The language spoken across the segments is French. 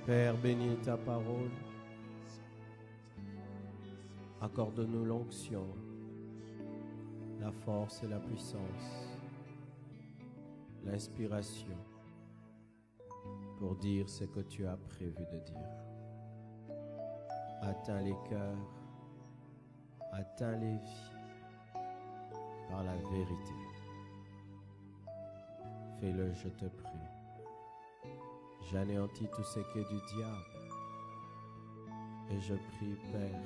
Père, bénis ta parole. Accorde-nous l'onction, la force et la puissance, l'inspiration pour dire ce que tu as prévu de dire. Atteins les cœurs, atteins les vies par la vérité. Fais-le, je te prie. J'anéantis tout ce qui est du diable. Et je prie, Père,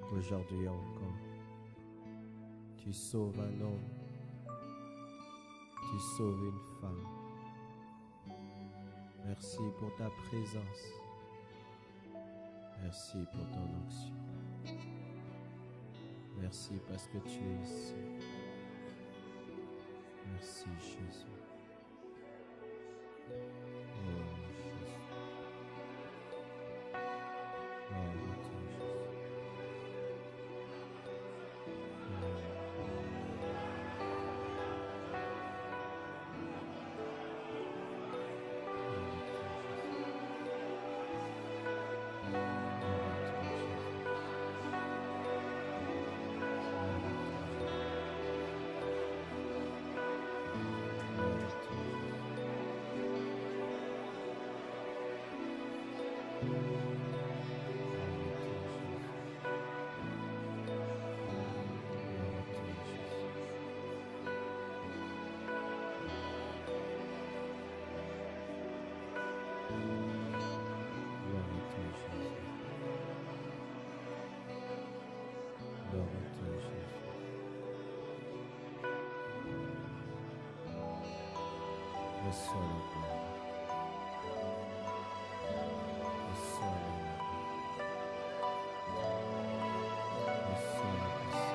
qu'aujourd'hui encore, tu sauves un homme, tu sauves une femme. Merci pour ta présence. Merci pour ton onction. Merci parce que tu es ici. Merci, Jésus. Reçois la gloire. Reçois l'honneur. Reçois la puissance.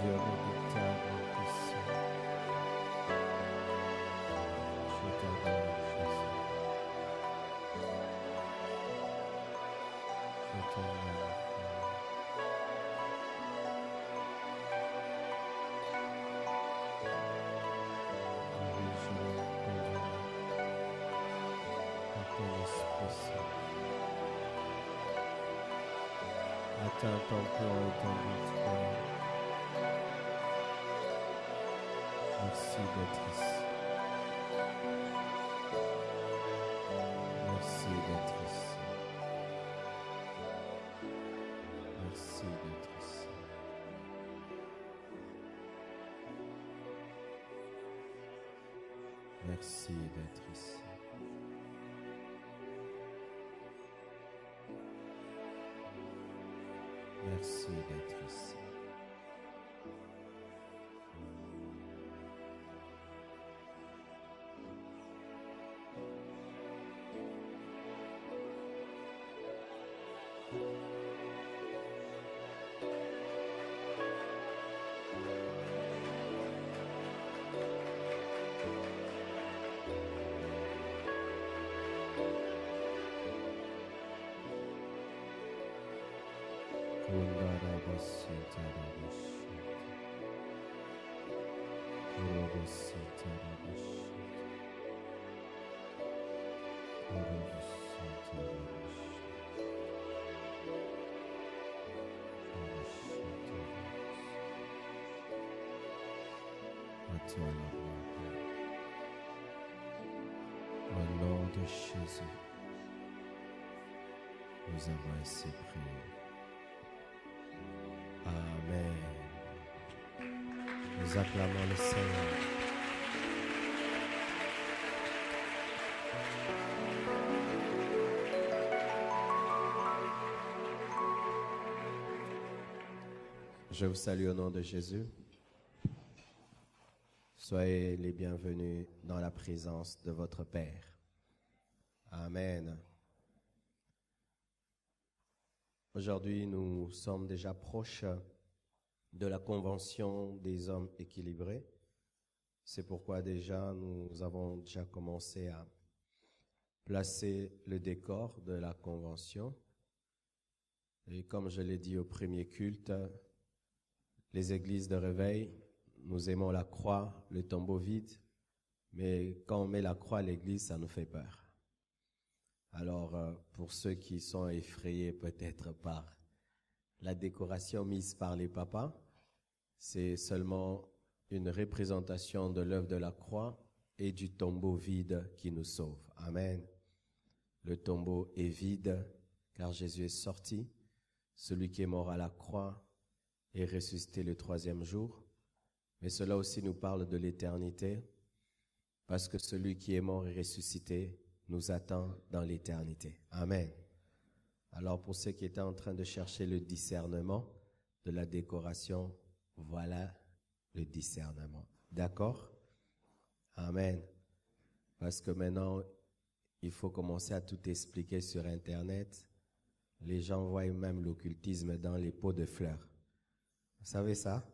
Dieu redoutable et puissant, je t'adore, Jésus. Je t'aime. Atteins ton plan et ton but, Père. Merci d'être ici. Merci d'être ici. Merci d'être ici. Merci d'être ici. Merci d'être ici. À toi la gloire. Au nom de Jésus, nous avons ainsi prié. Amen. Nous acclamons le Seigneur. Je vous salue au nom de Jésus. Soyez les bienvenus dans la présence de votre Père. Amen. Aujourd'hui, nous sommes déjà proches de la Convention des hommes équilibrés. C'est pourquoi nous avons déjà commencé à placer le décor de la Convention. Et comme je l'ai dit au premier culte, les églises de réveil, nous aimons la croix, le tombeau vide, mais quand on met la croix à l'église, ça nous fait peur. Alors, pour ceux qui sont effrayés peut-être par la décoration mise par les papas, c'est seulement une représentation de l'œuvre de la croix et du tombeau vide qui nous sauve. Amen. Le tombeau est vide car Jésus est sorti. Celui qui est mort à la croix est ressuscité le troisième jour. Mais cela aussi nous parle de l'éternité parce que celui qui est mort et ressuscité nous attend dans l'éternité. Amen. Alors pour ceux qui étaient en train de chercher le discernement de la décoration, voilà le discernement. D'accord? Amen. Parce que maintenant, il faut commencer à tout expliquer sur Internet. Les gens voient même l'occultisme dans les pots de fleurs. Vous savez ça?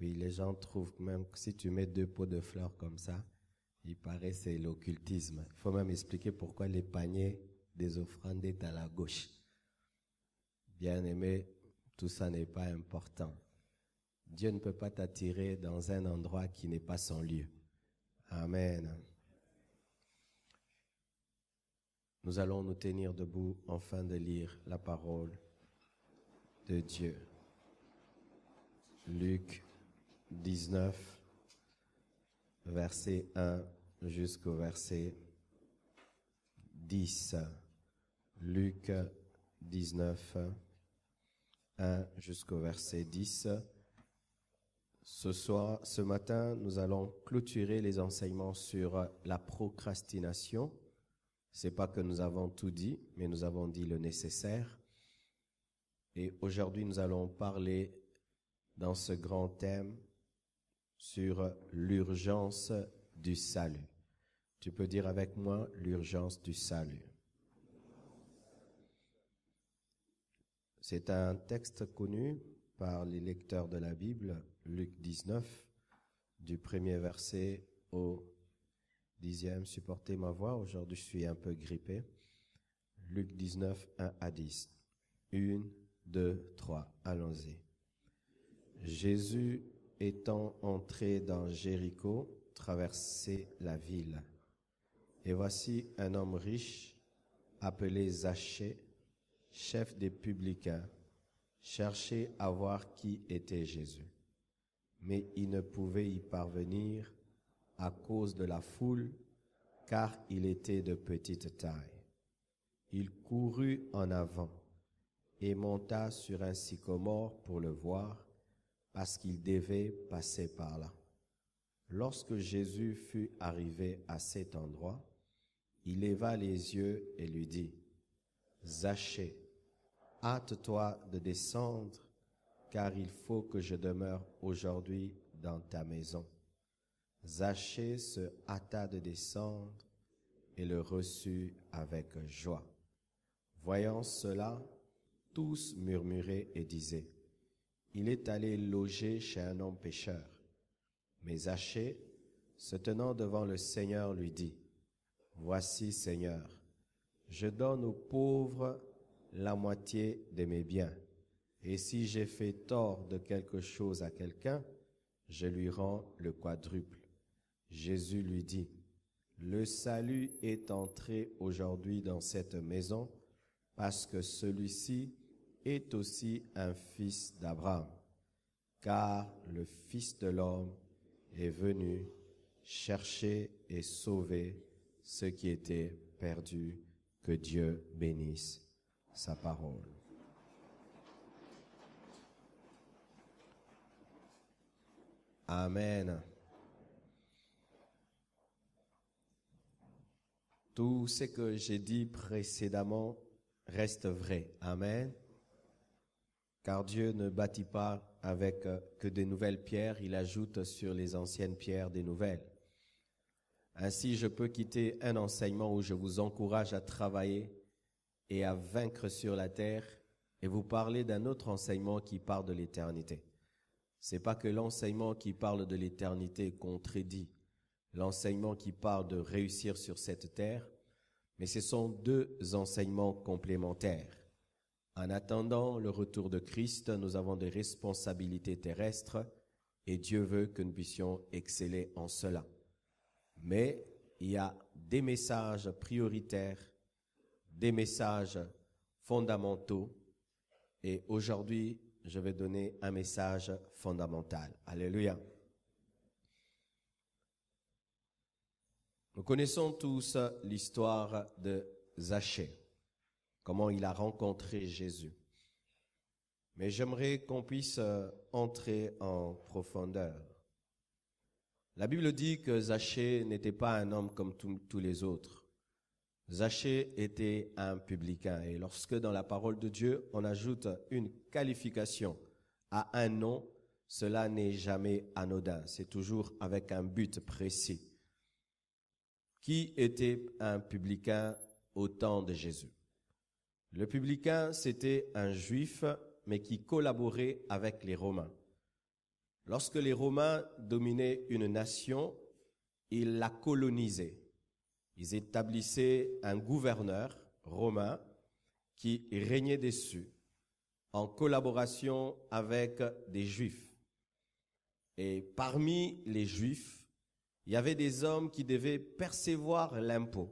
Oui, les gens trouvent même que si tu mets 2 pots de fleurs comme ça, il paraît que c'est l'occultisme. Il faut même expliquer pourquoi les paniers des offrandes est à la gauche. Bien-aimé, tout ça n'est pas important. Dieu ne peut pas t'attirer dans un endroit qui n'est pas son lieu. Amen. Nous allons nous tenir debout afin de lire la parole de Dieu. Luc 19, verset 1 jusqu'au verset 10. Luc 19, 1 jusqu'au verset 10. Ce matin, nous allons clôturer les enseignements sur la procrastination. C'est pas que nous avons tout dit, mais nous avons dit le nécessaire. Et aujourd'hui, nous allons parler dans ce grand thème sur l'urgence du salut. Tu peux dire avec moi l'urgence du salut. C'est un texte connu par les lecteurs de la Bible, Luc 19, du premier verset au 10e. Supportez ma voix, aujourd'hui je suis un peu grippé. Luc 19, 1 à 10. 1, 2, 3, allons-y. Jésus étant entré dans Jéricho, traversait la ville. Et voici un homme riche, appelé Zachée, chef des publicains, cherchait à voir qui était Jésus. Mais il ne pouvait y parvenir à cause de la foule, car il était de petite taille. Il courut en avant et monta sur un sycomore pour le voir, parce qu'il devait passer par là. Lorsque Jésus fut arrivé à cet endroit, il leva les yeux et lui dit, « Zachée, hâte-toi de descendre, car il faut que je demeure aujourd'hui dans ta maison. » Zachée se hâta de descendre et le reçut avec joie. Voyant cela, tous murmuraient et disaient, « Il est allé loger chez un homme pécheur. » Mais Zachée, se tenant devant le Seigneur, lui dit, « Voici, Seigneur, je donne aux pauvres la moitié de mes biens, et si j'ai fait tort de quelque chose à quelqu'un, je lui rends le quadruple. » Jésus lui dit, « Le salut est entré aujourd'hui dans cette maison, parce que celui-ci est aussi un fils d'Abraham, car le Fils de l'homme est venu chercher et sauver ce qui était perdu. » Que Dieu bénisse sa parole. Amen. Tout ce que j'ai dit précédemment reste vrai. Amen. Car Dieu ne bâtit pas avec que des nouvelles pierres, il ajoute sur les anciennes pierres des nouvelles. Ainsi, je peux quitter un enseignement où je vous encourage à travailler et à vaincre sur la terre et vous parler d'un autre enseignement qui parle de l'éternité. C'est pas que l'enseignement qui parle de l'éternité contredit l'enseignement qui parle de réussir sur cette terre, mais ce sont deux enseignements complémentaires. En attendant le retour de Christ, nous avons des responsabilités terrestres et Dieu veut que nous puissions exceller en cela. Mais il y a des messages prioritaires, des messages fondamentaux. Et aujourd'hui, je vais donner un message fondamental. Alléluia. Nous connaissons tous l'histoire de Zachée, comment il a rencontré Jésus. Mais j'aimerais qu'on puisse entrer en profondeur. La Bible dit que Zachée n'était pas un homme comme tous les autres. Zachée était un publicain. Et lorsque dans la parole de Dieu, on ajoute une qualification à un nom, cela n'est jamais anodin. C'est toujours avec un but précis. Qui était un publicain au temps de Jésus? Le publicain, c'était un juif, mais qui collaborait avec les Romains. Lorsque les Romains dominaient une nation, ils la colonisaient. Ils établissaient un gouverneur romain qui régnait dessus en collaboration avec des Juifs. Et parmi les Juifs, il y avait des hommes qui devaient percevoir l'impôt,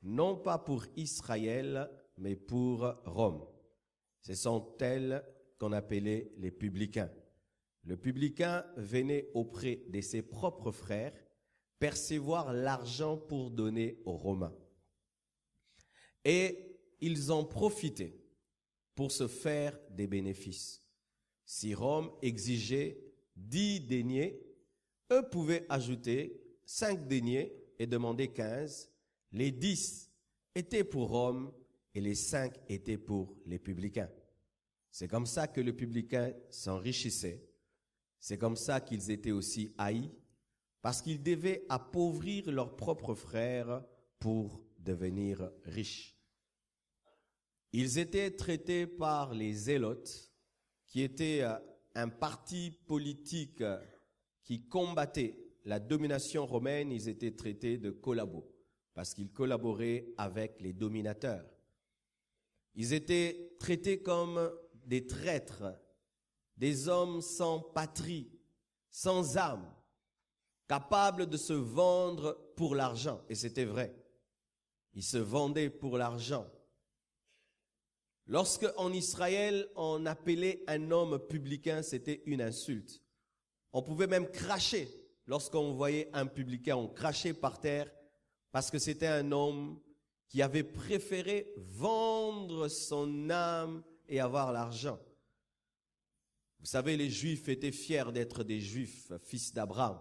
non pas pour Israël, mais pour Rome. Ce sont elles qu'on appelait les publicains. Le publicain venait auprès de ses propres frères percevoir l'argent pour donner aux Romains. Et ils en profitaient pour se faire des bénéfices. Si Rome exigeait 10 deniers, eux pouvaient ajouter 5 deniers et demander 15. Les 10 étaient pour Rome et les 5 étaient pour les publicains. C'est comme ça que le publicain s'enrichissait. C'est comme ça qu'ils étaient aussi haïs, parce qu'ils devaient appauvrir leurs propres frères pour devenir riches. Ils étaient traités par les Zélotes, qui étaient un parti politique qui combattait la domination romaine. Ils étaient traités de collabos, parce qu'ils collaboraient avec les dominateurs. Ils étaient traités comme des traîtres, des hommes sans patrie, sans âme, capables de se vendre pour l'argent. Et c'était vrai. Ils se vendaient pour l'argent. Lorsque en Israël, on appelait un homme publicain, c'était une insulte. On pouvait même cracher. Lorsqu'on voyait un publicain, on crachait par terre parce que c'était un homme qui avait préféré vendre son âme et avoir l'argent. Vous savez, les Juifs étaient fiers d'être des Juifs, fils d'Abraham.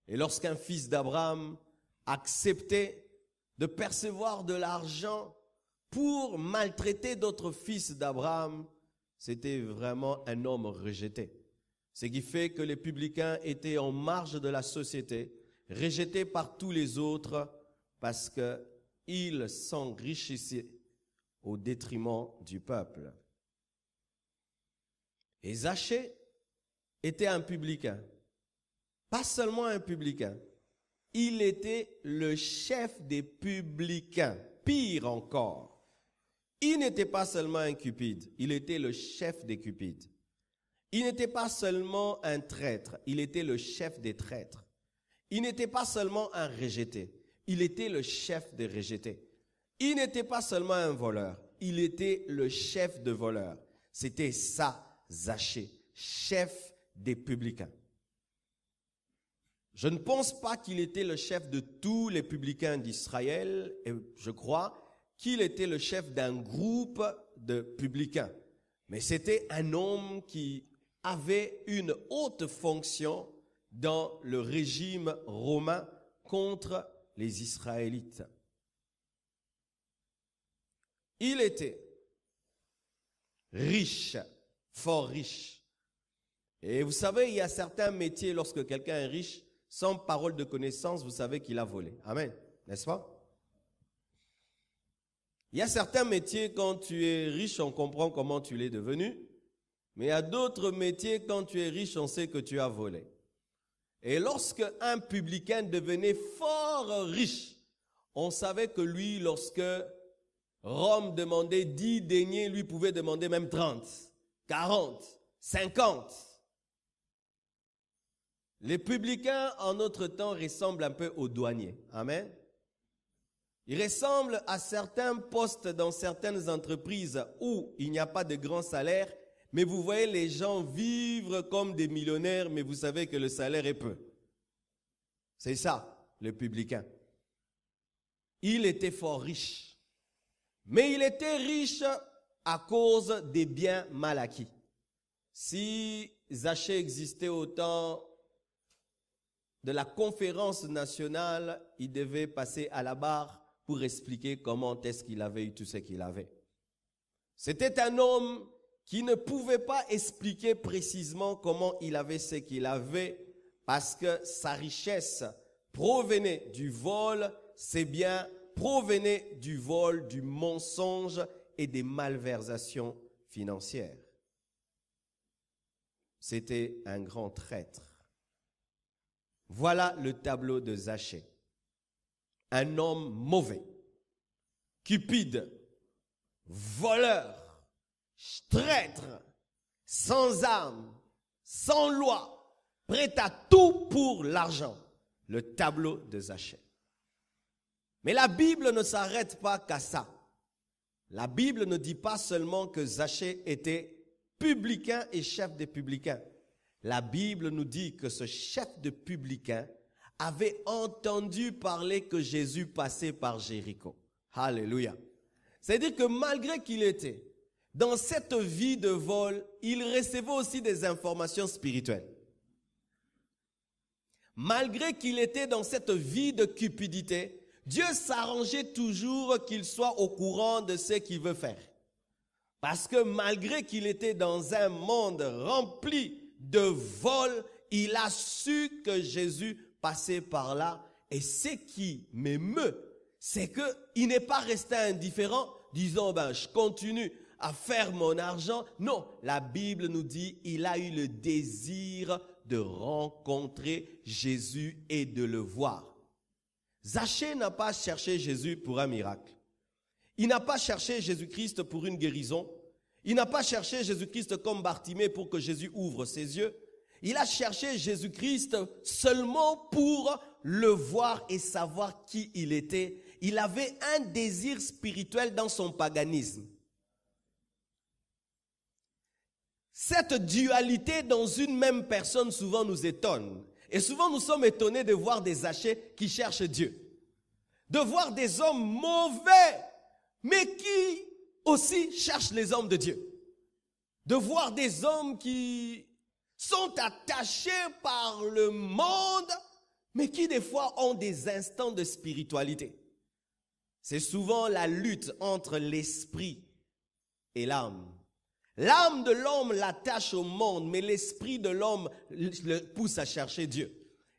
Et lorsqu'un fils d'Abraham acceptait de percevoir de l'argent pour maltraiter d'autres fils d'Abraham, c'était vraiment un homme rejeté. Ce qui fait que les publicains étaient en marge de la société, rejetés par tous les autres parce qu'ils s'enrichissaient au détriment du peuple. Et Zachée était un publicain, pas seulement un publicain, il était le chef des publicains, pire encore. Il n'était pas seulement un cupide, il était le chef des cupides. Il n'était pas seulement un traître, il était le chef des traîtres. Il n'était pas seulement un rejeté, il était le chef des rejetés. Il n'était pas seulement un voleur, il était le chef de voleurs. C'était ça, Zachée, chef des publicains. Je ne pense pas qu'il était le chef de tous les publicains d'Israël, et je crois qu'il était le chef d'un groupe de publicains. Mais c'était un homme qui avait une haute fonction dans le régime romain contre les Israélites. Il était riche, fort riche. Et vous savez, il y a certains métiers, lorsque quelqu'un est riche, sans parole de connaissance, vous savez qu'il a volé. Amen, n'est-ce pas? Il y a certains métiers, quand tu es riche, on comprend comment tu l'es devenu. Mais il y a d'autres métiers, quand tu es riche, on sait que tu as volé. Et lorsque un publicain devenait fort riche, on savait que lui, lorsque Rome demandait 10 deniers, lui pouvait demander même 30, 40, 50. Les publicains, en notre temps, ressemblent un peu aux douaniers. Amen. Ils ressemblent à certains postes dans certaines entreprises où il n'y a pas de grand salaire, mais vous voyez les gens vivre comme des millionnaires, mais vous savez que le salaire est peu. C'est ça, le publicain. Il était fort riche. Mais il était riche à cause des biens mal acquis. Si Zachée existait au temps de la conférence nationale, il devait passer à la barre pour expliquer comment est-ce qu'il avait eu tout ce qu'il avait. C'était un homme qui ne pouvait pas expliquer précisément comment il avait ce qu'il avait parce que sa richesse provenait du vol, ses biens provenaient du vol, du mensonge et des malversations financières. C'était un grand traître. Voilà le tableau de Zachée. Un homme mauvais, cupide, voleur, traître, sans âme, sans loi, prêt à tout pour l'argent. Le tableau de Zachée. Mais la Bible ne s'arrête pas qu'à ça. La Bible ne dit pas seulement que Zachée était publicain et chef des publicains. La Bible nous dit que ce chef de publicains avait entendu parler que Jésus passait par Jéricho. Alléluia. C'est-à-dire que malgré qu'il était dans cette vie de vol, il recevait aussi des informations spirituelles. Malgré qu'il était dans cette vie de cupidité, Dieu s'arrangeait toujours qu'il soit au courant de ce qu'il veut faire. Parce que malgré qu'il était dans un monde rempli de vols, il a su que Jésus passait par là. Et ce qui m'émeut, c'est qu'il n'est pas resté indifférent, disant je continue à faire mon argent. Non, la Bible nous dit il a eu le désir de rencontrer Jésus et de le voir. Zachée n'a pas cherché Jésus pour un miracle. Il n'a pas cherché Jésus-Christ pour une guérison. Il n'a pas cherché Jésus-Christ comme Bartimée pour que Jésus ouvre ses yeux. Il a cherché Jésus-Christ seulement pour le voir et savoir qui il était. Il avait un désir spirituel dans son paganisme. Cette dualité dans une même personne souvent nous étonne. Et souvent nous sommes étonnés de voir des Zachées qui cherchent Dieu. De voir des hommes mauvais, mais qui aussi cherchent les hommes de Dieu. De voir des hommes qui sont attachés par le monde, mais qui des fois ont des instants de spiritualité. C'est souvent la lutte entre l'esprit et l'âme. L'âme de l'homme l'attache au monde, mais l'esprit de l'homme le pousse à chercher Dieu.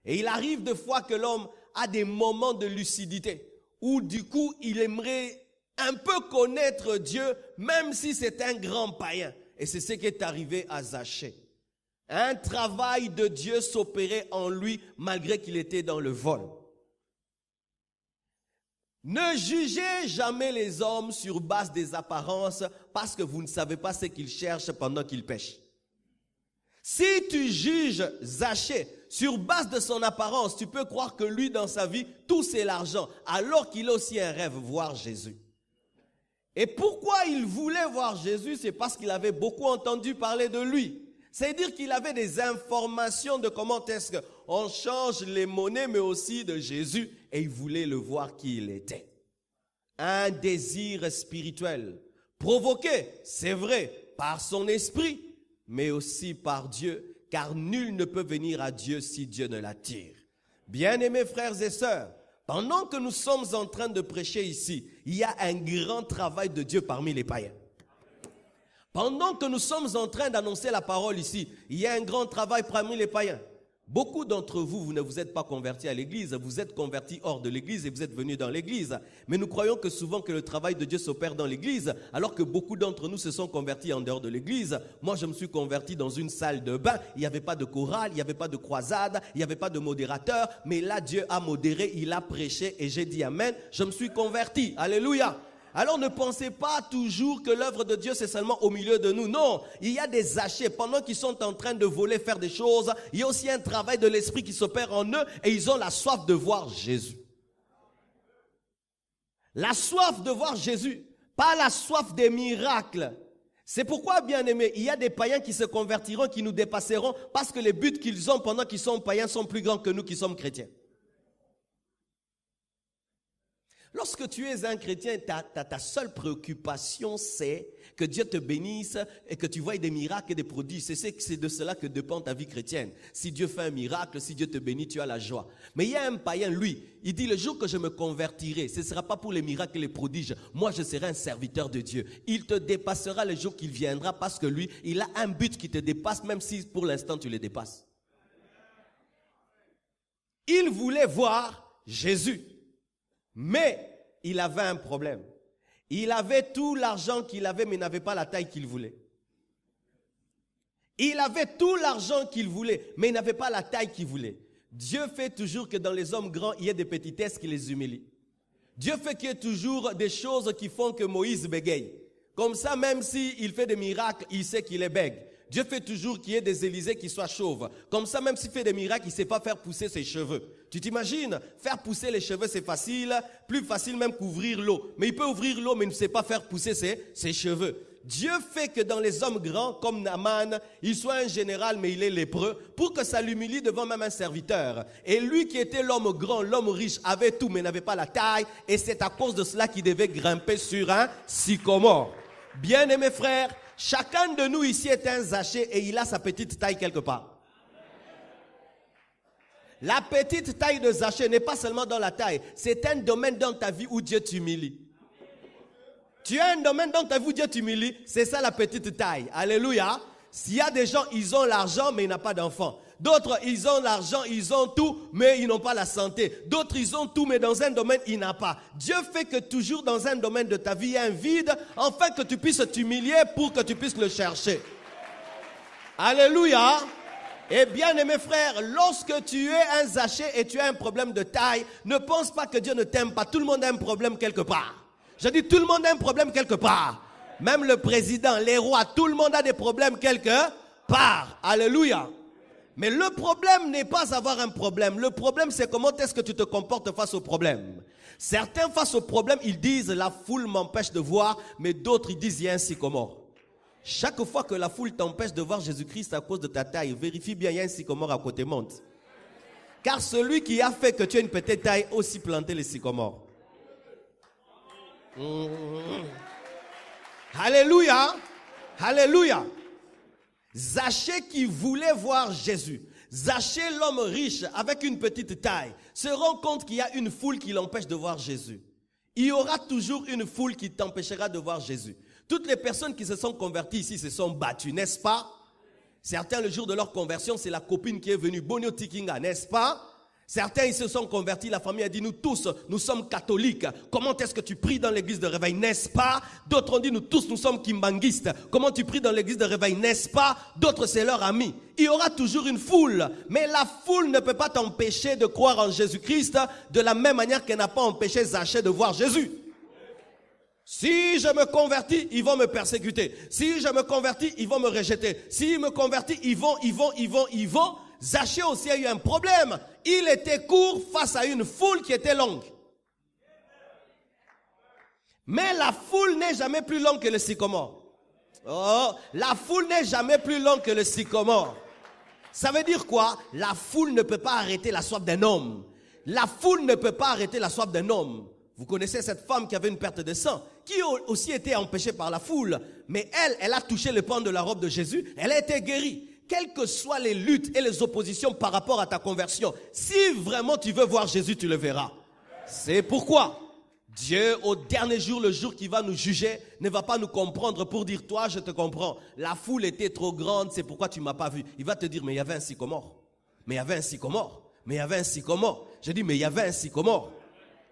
Et il arrive des fois que l'homme a des moments de lucidité, où du coup il aimerait un peu connaître Dieu, même si c'est un grand païen. Et c'est ce qui est arrivé à Zachée. Un travail de Dieu s'opérait en lui, malgré qu'il était dans le vol. Ne jugez jamais les hommes sur base des apparences, parce que vous ne savez pas ce qu'ils cherchent pendant qu'ils pêchent. Si tu juges Zachée sur base de son apparence, tu peux croire que lui, dans sa vie, tout c'est l'argent, alors qu'il a aussi un rêve, voir Jésus. Et pourquoi il voulait voir Jésus? C'est parce qu'il avait beaucoup entendu parler de lui. C'est-à-dire qu'il avait des informations de comment est-ce qu'on change les monnaies, mais aussi de Jésus, et il voulait le voir qui il était. Un désir spirituel, provoqué, c'est vrai, par son esprit, mais aussi par Dieu, car nul ne peut venir à Dieu si Dieu ne l'attire. Bien-aimés frères et sœurs, pendant que nous sommes en train de prêcher ici, il y a un grand travail de Dieu parmi les païens. Pendant que nous sommes en train d'annoncer la parole ici, il y a un grand travail parmi les païens. Beaucoup d'entre vous, vous ne vous êtes pas convertis à l'église, vous êtes convertis hors de l'église et vous êtes venus dans l'église. Mais nous croyons que souvent que le travail de Dieu s'opère dans l'église, alors que beaucoup d'entre nous se sont convertis en dehors de l'église. Moi, je me suis converti dans une salle de bain, il n'y avait pas de chorale, il n'y avait pas de croisade, il n'y avait pas de modérateur, mais là, Dieu a modéré, il a prêché et j'ai dit amen, je me suis converti. Alléluia. Alors ne pensez pas toujours que l'œuvre de Dieu c'est seulement au milieu de nous. Non, il y a des Zachées pendant qu'ils sont en train de voler, faire des choses. Il y a aussi un travail de l'esprit qui s'opère en eux et ils ont la soif de voir Jésus. La soif de voir Jésus, pas la soif des miracles. C'est pourquoi, bien aimé, il y a des païens qui se convertiront, qui nous dépasseront parce que les buts qu'ils ont pendant qu'ils sont païens sont plus grands que nous qui sommes chrétiens. Lorsque tu es un chrétien, ta seule préoccupation, c'est que Dieu te bénisse et que tu vois des miracles et des prodiges. C'est de cela que dépend ta vie chrétienne. Si Dieu fait un miracle, si Dieu te bénit, tu as la joie. Mais il y a un païen, lui, il dit le jour que je me convertirai, ce ne sera pas pour les miracles et les prodiges. Moi, je serai un serviteur de Dieu. Il te dépassera le jour qu'il viendra parce que lui, il a un but qui te dépasse, même si pour l'instant tu le dépasses. Il voulait voir Jésus. Mais il avait un problème. Il avait tout l'argent qu'il avait, mais il n'avait pas la taille qu'il voulait. Il avait tout l'argent qu'il voulait, mais il n'avait pas la taille qu'il voulait. Dieu fait toujours que dans les hommes grands, il y ait des petitesses qui les humilient. Dieu fait qu'il y ait toujours des choses qui font que Moïse bégaye. Comme ça, même s'il fait des miracles, il sait qu'il est bègue. Dieu fait toujours qu'il y ait des Élysées qui soient chauves. Comme ça, même s'il fait des miracles, il ne sait pas faire pousser ses cheveux. Tu t'imagines, faire pousser les cheveux, c'est facile. Plus facile même qu'ouvrir l'eau. Mais il peut ouvrir l'eau, mais il ne sait pas faire pousser ses cheveux. Dieu fait que dans les hommes grands, comme Naaman, il soit un général, mais il est lépreux, pour que ça l'humilie devant même un serviteur. Et lui qui était l'homme grand, l'homme riche, avait tout, mais n'avait pas la taille. Et c'est à cause de cela qu'il devait grimper sur un sycomore. Bien-aimés frères, chacun de nous ici est un Zachée et il a sa petite taille quelque part. La petite taille de Zachée n'est pas seulement dans la taille, c'est un domaine dans ta vie où Dieu t'humilie. Tu as un domaine dans ta vie où Dieu t'humilie, c'est ça la petite taille. Alléluia. S'il y a des gens, ils ont l'argent mais ils n'ont pas d'enfants. D'autres, ils ont l'argent, ils ont tout, mais ils n'ont pas la santé. D'autres, ils ont tout, mais dans un domaine, ils n'ont pas. Dieu fait que toujours dans un domaine de ta vie, il y a un vide, afin que tu puisses t'humilier pour que tu puisses le chercher. Alléluia. Et bien aimé frère, lorsque tu es un Zachée et tu as un problème de taille, ne pense pas que Dieu ne t'aime pas. Tout le monde a un problème quelque part. Je dis tout le monde a un problème quelque part. Même le président, les rois, tout le monde a des problèmes quelque part. Alléluia. Mais le problème n'est pas avoir un problème. Le problème, c'est comment est-ce que tu te comportes face au problème. Certains, face au problème, ils disent « la foule m'empêche de voir », mais d'autres, ils disent « il y a un sycomore ». Chaque fois que la foule t'empêche de voir Jésus-Christ à cause de ta taille, vérifie bien, il y a un sycomore à côté, monte. Car celui qui a fait que tu aies une petite taille, aussi planté les sycomores. Alléluia. Alléluia. Zachée qui voulait voir Jésus. Zachée, l'homme riche avec une petite taille, se rend compte qu'il y a une foule qui l'empêche de voir Jésus. Il y aura toujours une foule qui t'empêchera de voir Jésus. Toutes les personnes qui se sont converties ici se sont battues, n'est-ce pas? Certains, le jour de leur conversion, c'est la copine qui est venue, Bonio Tikinga, n'est-ce pas? Certains, ils se sont convertis, la famille a dit, nous tous, nous sommes catholiques. Comment est-ce que tu pries dans l'église de réveil, n'est-ce pas? D'autres ont dit, nous tous, nous sommes kimbanguistes. Comment tu pries dans l'église de réveil, n'est-ce pas? D'autres, c'est leurs amis. Il y aura toujours une foule, mais la foule ne peut pas t'empêcher de croire en Jésus-Christ de la même manière qu'elle n'a pas empêché Zachée de voir Jésus. Si je me convertis, ils vont me persécuter. Si je me convertis, ils vont me rejeter. Si je me convertis, ils vont. Zachée aussi a eu un problème. Il était court face à une foule qui était longue. Mais la foule n'est jamais plus longue que le sycomore. Oh, la foule n'est jamais plus longue que le sycomore. Ça veut dire quoi? La foule ne peut pas arrêter la soif d'un homme. La foule ne peut pas arrêter la soif d'un homme. Vous connaissez cette femme qui avait une perte de sang, qui aussi était empêchée par la foule. Mais elle a touché le pan de la robe de Jésus, elle a été guérie. Quelles que soient les luttes et les oppositions par rapport à ta conversion, si vraiment tu veux voir Jésus, tu le verras. C'est pourquoi Dieu, au dernier jour, le jour qui va nous juger, ne va pas nous comprendre pour dire, toi, je te comprends. La foule était trop grande, c'est pourquoi tu ne m'as pas vu. Il va te dire, mais il y avait un sycomore. Mais il y avait un sycomore. Mais il y avait un sycomore. Je dis, mais il y avait un sycomore.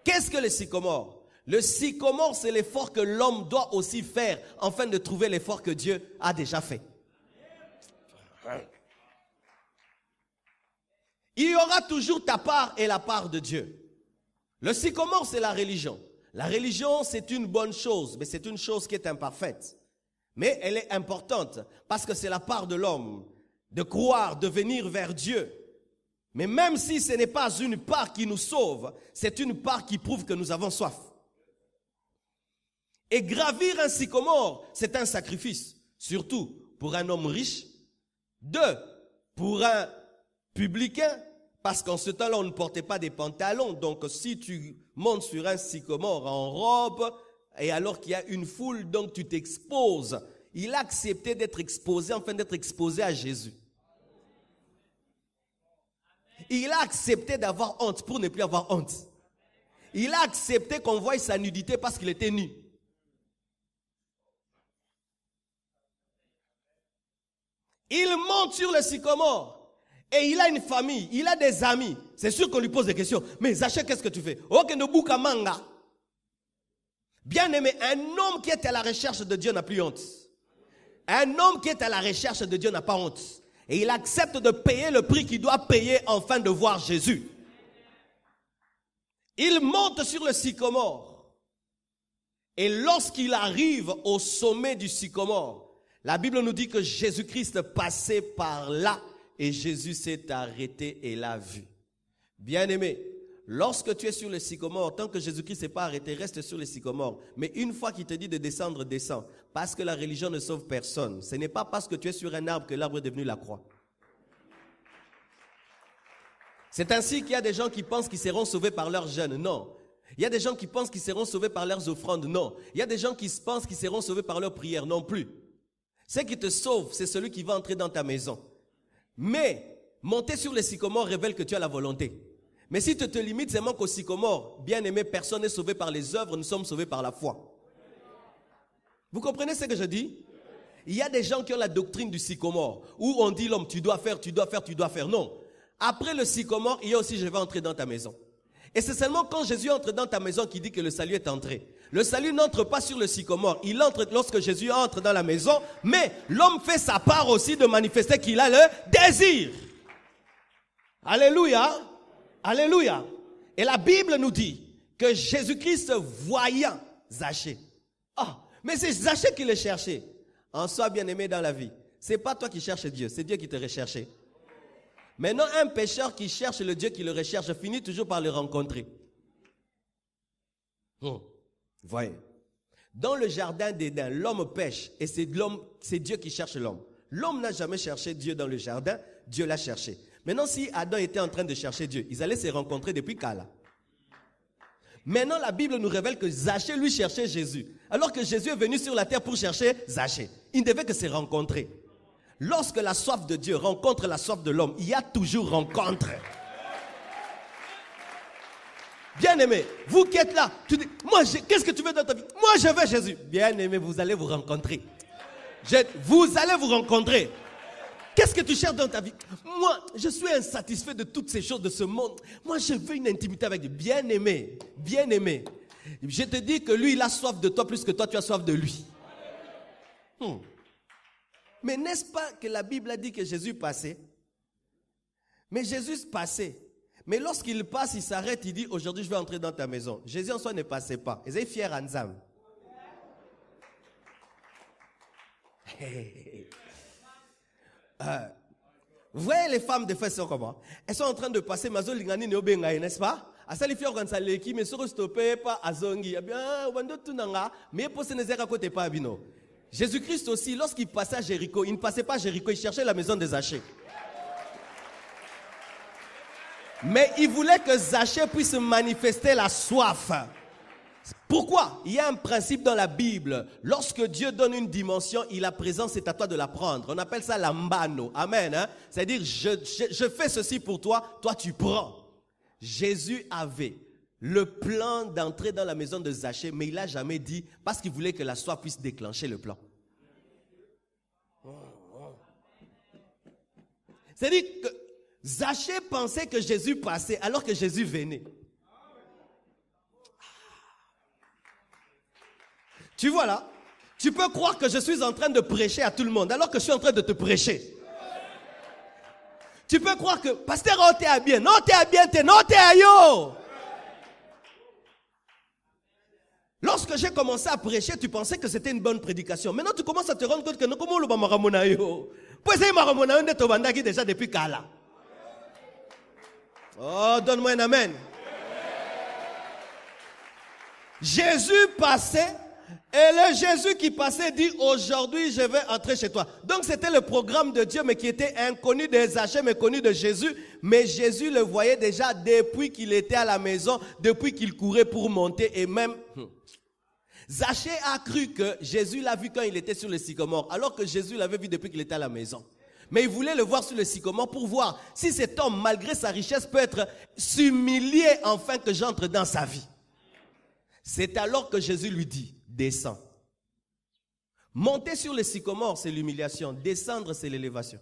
Qu'est-ce que le sycomore? Le sycomore, c'est l'effort que l'homme doit aussi faire afin de trouver l'effort que Dieu a déjà fait. Il y aura toujours ta part et la part de Dieu. Le sycomore, c'est la religion. La religion, c'est une bonne chose, mais c'est une chose qui est imparfaite. Mais elle est importante parce que c'est la part de l'homme de croire, de venir vers Dieu. Mais même si ce n'est pas une part qui nous sauve, c'est une part qui prouve que nous avons soif. Et gravir un sycomore, c'est un sacrifice, surtout pour un homme riche. 2, pour un publicain, parce qu'en ce temps-là, on ne portait pas des pantalons. Donc, si tu montes sur un sycomore en robe, et alors qu'il y a une foule, donc tu t'exposes. Il a accepté d'être exposé, afin d'être exposé à Jésus. Il a accepté d'avoir honte pour ne plus avoir honte. Il a accepté qu'on voie sa nudité parce qu'il était nu. Il monte sur le sycomore et il a une famille, il a des amis. C'est sûr qu'on lui pose des questions. Mais Zachée, qu'est-ce que tu fais? Bien aimé, un homme qui est à la recherche de Dieu n'a plus honte. Un homme qui est à la recherche de Dieu n'a pas honte. Et il accepte de payer le prix qu'il doit payer afin de voir Jésus. Il monte sur le sycomore. Et lorsqu'il arrive au sommet du sycomore, la Bible nous dit que Jésus-Christ passait par là et Jésus s'est arrêté et l'a vu. Bien-aimé, lorsque tu es sur le sycomore, tant que Jésus-Christ n'est pas arrêté, reste sur le sycomore. Mais une fois qu'il te dit de descendre, descends. Parce que la religion ne sauve personne. Ce n'est pas parce que tu es sur un arbre que l'arbre est devenu la croix. C'est ainsi qu'il y a des gens qui pensent qu'ils seront sauvés par leur jeûne. Non. Il y a des gens qui pensent qu'ils seront sauvés par leurs offrandes. Non. Il y a des gens qui pensent qu'ils seront sauvés par leurs prières. Non plus. Ce qui te sauve, c'est celui qui va entrer dans ta maison. Mais monter sur le sycomore révèle que tu as la volonté. Mais si tu te limites seulement qu'au sycomore, bien aimé, personne n'est sauvé par les œuvres, nous sommes sauvés par la foi. Vous comprenez ce que je dis? Il y a des gens qui ont la doctrine du sycomore, où on dit l'homme, tu dois faire, tu dois faire, tu dois faire. Non. Après le sycomore, il y a aussi je vais entrer dans ta maison. Et c'est seulement quand Jésus entre dans ta maison qu'il dit que le salut est entré. Le salut n'entre pas sur le sycomore, il entre lorsque Jésus entre dans la maison, mais l'homme fait sa part aussi de manifester qu'il a le désir. Alléluia. Alléluia. Et la Bible nous dit que Jésus-Christ voyant Zachée. Ah, mais c'est Zachée qui le cherchait. En soi, bien-aimé dans la vie, ce n'est pas toi qui cherches Dieu, c'est Dieu qui te recherchait. Maintenant, un pécheur qui cherche le Dieu qui le recherche finit toujours par le rencontrer. Voyez. Dans le jardin d'Éden, l'homme pêche et c'est Dieu qui cherche l'homme. L'homme n'a jamais cherché Dieu dans le jardin, Dieu l'a cherché. Maintenant, si Adam était en train de chercher Dieu, ils allaient se rencontrer depuis Kala. Maintenant, la Bible nous révèle que Zachée, lui, cherchait Jésus. Alors que Jésus est venu sur la terre pour chercher Zachée. Ils ne devaient que se rencontrer. Lorsque la soif de Dieu rencontre la soif de l'homme, il y a toujours rencontre. Bien-aimé, vous qui êtes là, tu dis, moi, qu'est-ce que tu veux dans ta vie? Moi, je veux Jésus. Bien-aimé, vous allez vous rencontrer. Vous allez vous rencontrer. Qu'est-ce que tu cherches dans ta vie? Moi, je suis insatisfait de toutes ces choses de ce monde. Moi, je veux une intimité avec Dieu. Bien-aimé, bien-aimé. Je te dis que lui, il a soif de toi plus que toi, tu as soif de lui. Mais n'est-ce pas que la Bible a dit que Jésus passait? Mais Jésus passait. Mais lorsqu'il passe, il s'arrête, il dit, aujourd'hui je vais entrer dans ta maison. Jésus en soi ne passait pas. Il est fier en Zam. Vous voyez les femmes de fait sont comment? Elles sont en train de passer Mazo Lingani Neobengaï, n'est-ce pas? À ça, les filles ont saleki, mais se stoppé pas à Zongi. Eh bien, Wando Tunanga, mais pour ce n'est côté pas Abino. Jésus-Christ aussi, lorsqu'il passait à Jéricho, il ne passait pas à Jéricho, il cherchait la maison de Zachée. Mais il voulait que Zachée puisse manifester la soif. Pourquoi? Il y a un principe dans la Bible. Lorsque Dieu donne une dimension, il a présence, c'est à toi de la prendre. On appelle ça l'ambano. Amen. Hein? C'est-à-dire, je fais ceci pour toi, toi tu prends. Jésus avait le plan d'entrer dans la maison de Zachée, mais il n'a jamais dit, parce qu'il voulait que la soif puisse déclencher le plan. C'est-à-dire que Zachée pensait que Jésus passait alors que Jésus venait. Tu vois là, tu peux croire que je suis en train de prêcher à tout le monde alors que je suis en train de te prêcher. Tu peux croire que, pasteur, oh, t'es à bien, non, t'es à bien, non, t'es à yo. Lorsque j'ai commencé à prêcher, tu pensais que c'était une bonne prédication. Maintenant, tu commences à te rendre compte que non, comment le bamaramona yo? Puis c'est maramona, on est au bandaki déjà depuis Kala. Oh, donne-moi un amen. Jésus passait. Et le Jésus qui passait dit, aujourd'hui je vais entrer chez toi. Donc c'était le programme de Dieu, mais qui était inconnu des Zachée, mais connu de Jésus. Mais Jésus le voyait déjà depuis qu'il était à la maison, depuis qu'il courait pour monter. Et même, Zachée a cru que Jésus l'a vu quand il était sur le sycomore, alors que Jésus l'avait vu depuis qu'il était à la maison. Mais il voulait le voir sur le sycomore pour voir si cet homme, malgré sa richesse, peut être s'humilier afin que j'entre dans sa vie. C'est alors que Jésus lui dit, descends. Monter sur le sycomore, c'est l'humiliation. Descendre, c'est l'élévation.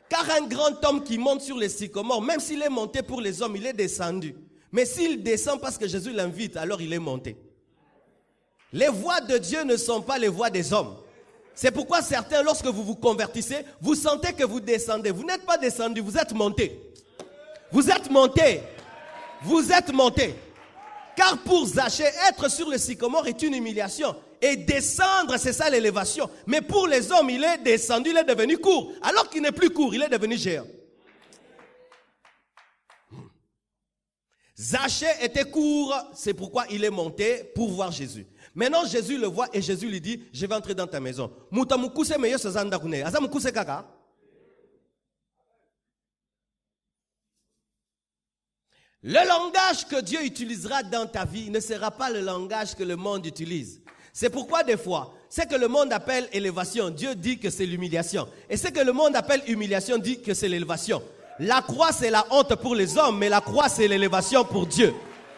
Car un grand homme qui monte sur le sycomore, même s'il est monté pour les hommes, il est descendu. Mais s'il descend parce que Jésus l'invite, alors il est monté. Les voies de Dieu ne sont pas les voies des hommes. C'est pourquoi certains, lorsque vous vous convertissez, vous sentez que vous descendez. Vous n'êtes pas descendu, vous êtes monté. Vous êtes monté. Vous êtes monté. Car pour Zachée, être sur le sycomore est une humiliation. Et descendre, c'est ça l'élévation. Mais pour les hommes, il est descendu, il est devenu court. Alors qu'il n'est plus court, il est devenu géant. Zachée était court, c'est pourquoi il est monté pour voir Jésus. Maintenant, Jésus le voit et Jésus lui dit, je vais entrer dans ta maison. Le langage que Dieu utilisera dans ta vie ne sera pas le langage que le monde utilise. C'est pourquoi des fois, ce que le monde appelle élévation, Dieu dit que c'est l'humiliation. Et ce que le monde appelle humiliation dit que c'est l'élévation. La croix, c'est la honte pour les hommes, mais la croix, c'est l'élévation pour Dieu.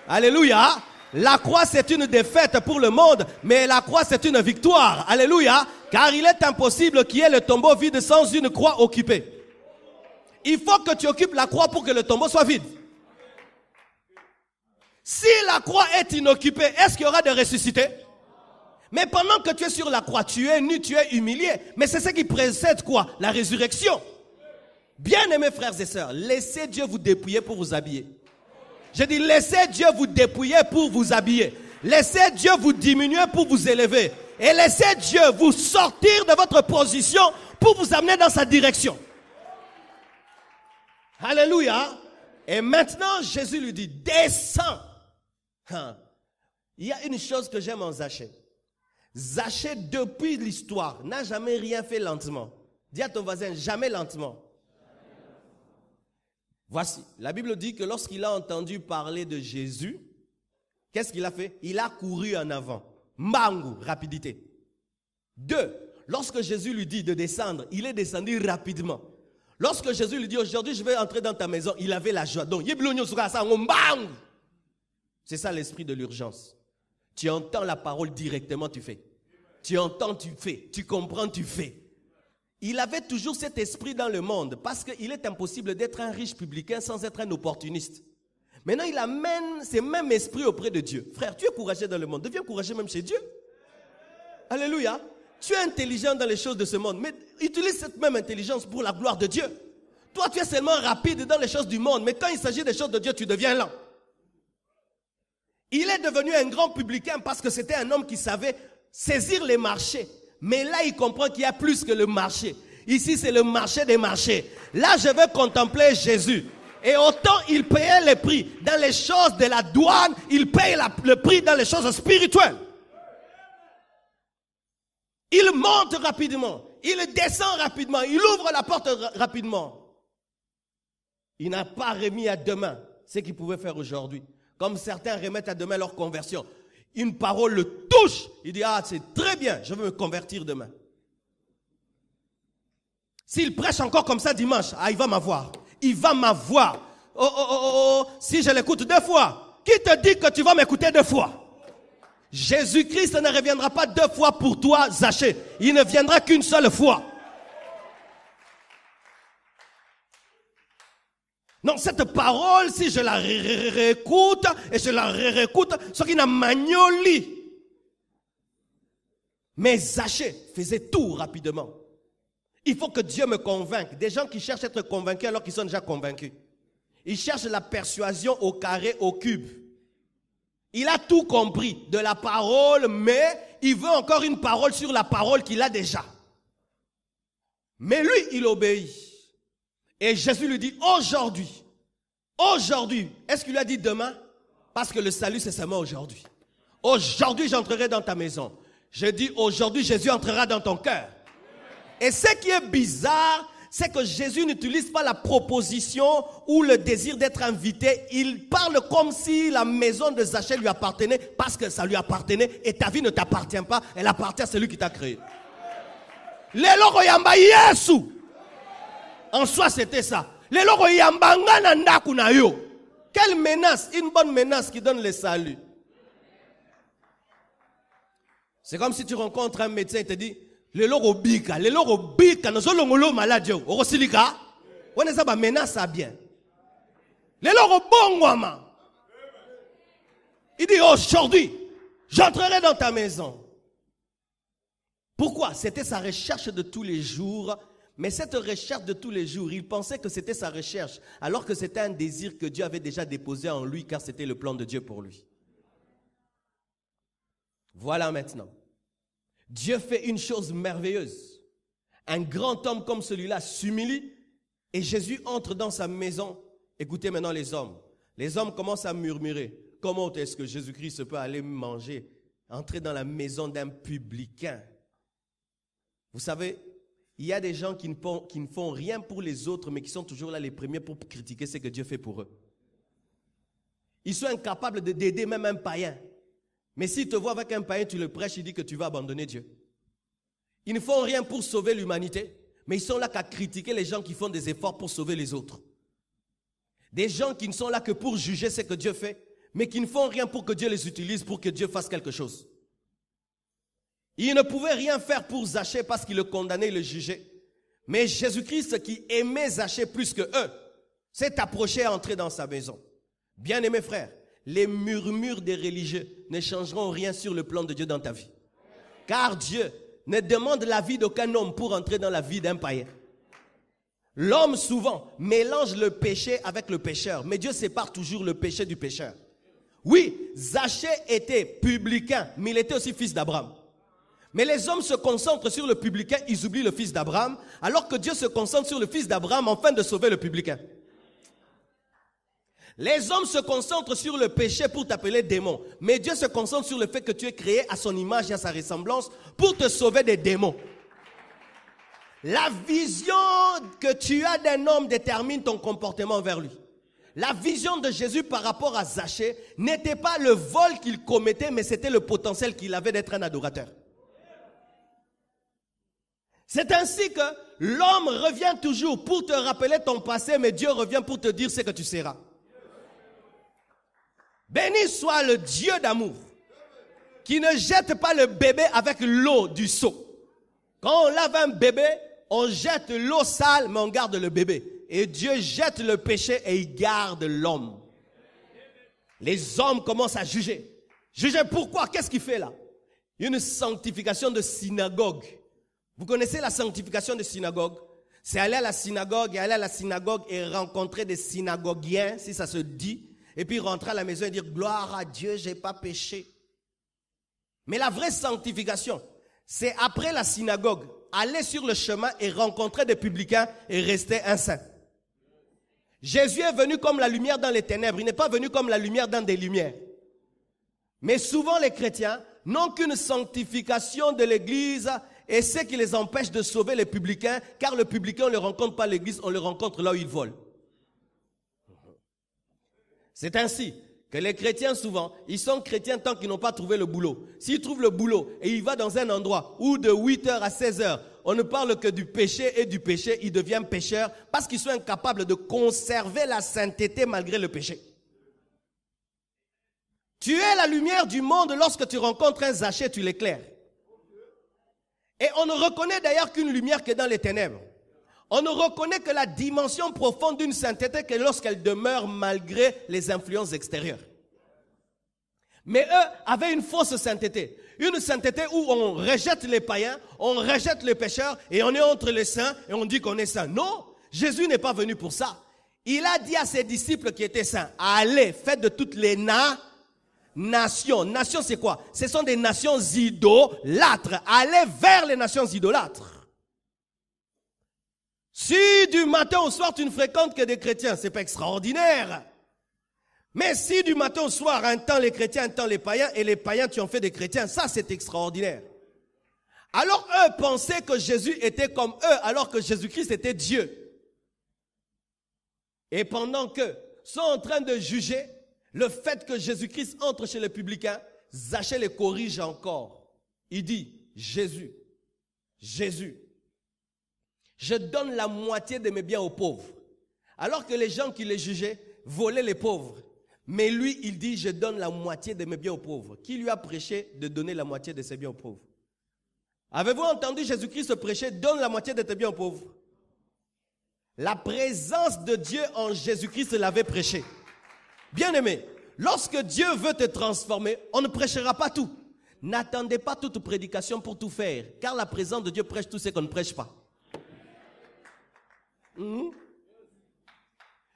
Alléluia. La croix, c'est une défaite pour le monde, mais la croix, c'est une victoire. Alléluia. Car il est impossible qu'il y ait le tombeau vide sans une croix occupée. Il faut que tu occupes la croix pour que le tombeau soit vide. Si la croix est inoccupée, est-ce qu'il y aura des ressuscités? Mais pendant que tu es sur la croix, tu es nu, tu es humilié. Mais c'est ce qui précède quoi? La résurrection. Bien-aimés frères et sœurs, laissez Dieu vous dépouiller pour vous habiller. Je dis, laissez Dieu vous dépouiller pour vous habiller. Laissez Dieu vous diminuer pour vous élever. Et laissez Dieu vous sortir de votre position pour vous amener dans sa direction. Alléluia. Et maintenant, Jésus lui dit, descends. Il y a une chose que j'aime en Zachée. Zachée, depuis l'histoire, n'a jamais rien fait lentement. Dis à ton voisin, jamais lentement. Voici, la Bible dit que lorsqu'il a entendu parler de Jésus, qu'est-ce qu'il a fait? Il a couru en avant. Mangu, rapidité. 2. lorsque Jésus lui dit de descendre, il est descendu rapidement. Lorsque Jésus lui dit, aujourd'hui je vais entrer dans ta maison, il avait la joie. Donc, c'est ça l'esprit de l'urgence. Tu entends la parole directement, tu fais. Tu entends, tu fais. Tu comprends, tu fais. Il avait toujours cet esprit dans le monde parce qu'il est impossible d'être un riche publicain sans être un opportuniste. Maintenant, il amène ce même esprit auprès de Dieu. Frère, tu es courageux dans le monde. Deviens courageux même chez Dieu. Alléluia. Tu es intelligent dans les choses de ce monde, mais utilise cette même intelligence pour la gloire de Dieu. Toi, tu es seulement rapide dans les choses du monde, mais quand il s'agit des choses de Dieu, tu deviens lent. Il est devenu un grand publicain parce que c'était un homme qui savait saisir les marchés. Mais là, il comprend qu'il y a plus que le marché. Ici, c'est le marché des marchés. Là, je vais contempler Jésus. Et autant il payait les prix dans les choses de la douane, il paye le prix dans les choses spirituelles. Il monte rapidement, il descend rapidement, il ouvre la porte rapidement. Il n'a pas remis à demain ce qu'il pouvait faire aujourd'hui. Comme certains remettent à demain leur conversion. Une parole le touche, il dit, ah c'est très bien, je veux me convertir demain. S'il prêche encore comme ça dimanche, ah il va m'avoir. Il va m'avoir. Si je l'écoute 2 fois, qui te dit que tu vas m'écouter 2 fois? Jésus-Christ ne reviendra pas 2 fois pour toi, Zachée. Il ne viendra qu'une seule fois. Non, cette parole, si je la réécoute, et je la réécoute, ce qui n'a magnoli. Mais Zachée faisait tout rapidement. Il faut que Dieu me convainque. Des gens qui cherchent à être convaincus alors qu'ils sont déjà convaincus. Ils cherchent la persuasion au carré, au cube. Il a tout compris de la parole, mais il veut encore une parole sur la parole qu'il a déjà. Mais lui, il obéit. Et Jésus lui dit, aujourd'hui, est-ce qu'il lui a dit demain? Parce que le salut, c'est seulement aujourd'hui. Aujourd'hui, j'entrerai dans ta maison. Je dis, aujourd'hui, Jésus entrera dans ton cœur. Et ce qui est bizarre, c'est que Jésus n'utilise pas la proposition ou le désir d'être invité. Il parle comme si la maison de Zachée lui appartenait parce que ça lui appartenait et ta vie ne t'appartient pas. Elle appartient à celui qui t'a créé. Lelo koyamba Yesu. En soi, c'était ça. Lelo koyamba ngana ndaku na yo. Quelle menace, une bonne menace qui donne le salut. C'est comme si tu rencontres un médecin et te dit, lelo bika, nozolongolo malade yo. Orosilika, on est ça menace à bien. Lelo bongwama. Il dit aujourd'hui, j'entrerai dans ta maison. Pourquoi? C'était sa recherche de tous les jours. Mais cette recherche de tous les jours, il pensait que c'était sa recherche, alors que c'était un désir que Dieu avait déjà déposé en lui, car c'était le plan de Dieu pour lui. Voilà maintenant. Dieu fait une chose merveilleuse. Un grand homme comme celui-là s'humilie et Jésus entre dans sa maison. Écoutez maintenant les hommes. Les hommes commencent à murmurer. Comment est-ce que Jésus-Christ peut aller manger, entrer dans la maison d'un publicain? Vous savez, il y a des gens qui ne font rien pour les autres, mais qui sont toujours là les premiers pour critiquer ce que Dieu fait pour eux. Ils sont incapables d'aider même un païen. Mais s'il te voit avec un païen, tu le prêches, il dit que tu vas abandonner Dieu. Ils ne font rien pour sauver l'humanité, mais ils sont là qu'à critiquer les gens qui font des efforts pour sauver les autres. Des gens qui ne sont là que pour juger ce que Dieu fait, mais qui ne font rien pour que Dieu les utilise, pour que Dieu fasse quelque chose. Ils ne pouvaient rien faire pour Zachée parce qu'il le condamnait et le jugeait. Mais Jésus-Christ, qui aimait Zachée plus que eux, s'est approché et entré dans sa maison. Bien-aimés frères, les murmures des religieux ne changeront rien sur le plan de Dieu dans ta vie. Car Dieu ne demande la vie d'aucun homme pour entrer dans la vie d'un païen. L'homme souvent mélange le péché avec le pécheur, mais Dieu sépare toujours le péché du pécheur. Oui, Zachée était publicain, mais il était aussi fils d'Abraham. Mais les hommes se concentrent sur le publicain, ils oublient le fils d'Abraham, alors que Dieu se concentre sur le fils d'Abraham afin de sauver le publicain. Les hommes se concentrent sur le péché pour t'appeler démon, mais Dieu se concentre sur le fait que tu es créé à son image et à sa ressemblance pour te sauver des démons. La vision que tu as d'un homme détermine ton comportement envers lui. La vision de Jésus par rapport à Zachée n'était pas le vol qu'il commettait, mais c'était le potentiel qu'il avait d'être un adorateur. C'est ainsi que l'homme revient toujours pour te rappeler ton passé, mais Dieu revient pour te dire ce que tu seras. Béni soit le Dieu d'amour qui ne jette pas le bébé avec l'eau du seau. Quand on lave un bébé, on jette l'eau sale, mais on garde le bébé. Et Dieu jette le péché et il garde l'homme. Les hommes commencent à juger. Juger pourquoi? Qu'est-ce qu'il fait là? Une sanctification de synagogue. Vous connaissez la sanctification de synagogue? C'est aller à la synagogue et rencontrer des synagogiens, si ça se dit, et puis rentrer à la maison et dire gloire à Dieu, j'ai pas péché. Mais la vraie sanctification, c'est après la synagogue, aller sur le chemin et rencontrer des publicains et rester un saint. Jésus est venu comme la lumière dans les ténèbres, il n'est pas venu comme la lumière dans des lumières. Mais souvent les chrétiens n'ont qu'une sanctification de l'église et ce qui les empêche de sauver les publicains, car le publicain on ne le rencontre pas à l'église, on le rencontre là où il vole. C'est ainsi que les chrétiens souvent, ils sont chrétiens tant qu'ils n'ont pas trouvé le boulot. S'ils trouvent le boulot et ils vont dans un endroit où de 8h à 16h, on ne parle que du péché et du péché, ils deviennent pécheurs parce qu'ils sont incapables de conserver la sainteté malgré le péché. Tu es la lumière du monde lorsque tu rencontres un Zachée, tu l'éclaires. Et on ne reconnaît d'ailleurs qu'une lumière qui est dans les ténèbres. On ne reconnaît que la dimension profonde d'une sainteté que lorsqu'elle demeure malgré les influences extérieures. Mais eux avaient une fausse sainteté. Une sainteté où on rejette les païens, on rejette les pécheurs et on est entre les saints et on dit qu'on est saint. Non, Jésus n'est pas venu pour ça. Il a dit à ses disciples qui étaient saints, allez, faites de toutes les nations. Nations, c'est quoi? Ce sont des nations idolâtres. Allez vers les nations idolâtres. Si du matin au soir tu ne fréquentes que des chrétiens, c'est pas extraordinaire. Mais si du matin au soir, un temps les chrétiens, un temps les païens, et les païens tu en fais des chrétiens, ça c'est extraordinaire. Alors eux pensaient que Jésus était comme eux, alors que Jésus-Christ était Dieu. Et pendant qu'eux sont en train de juger le fait que Jésus-Christ entre chez les publicains, Zachée les corrige encore. Il dit, Jésus, je donne la moitié de mes biens aux pauvres. Alors que les gens qui les jugeaient volaient les pauvres. Mais lui, il dit, je donne la moitié de mes biens aux pauvres. Qui lui a prêché de donner la moitié de ses biens aux pauvres? Avez-vous entendu Jésus-Christ prêcher, donne la moitié de tes biens aux pauvres? La présence de Dieu en Jésus-Christ l'avait prêché. Bien-aimé, lorsque Dieu veut te transformer, on ne prêchera pas tout. N'attendez pas toute prédication pour tout faire, car la présence de Dieu prêche tout ce qu'on ne prêche pas.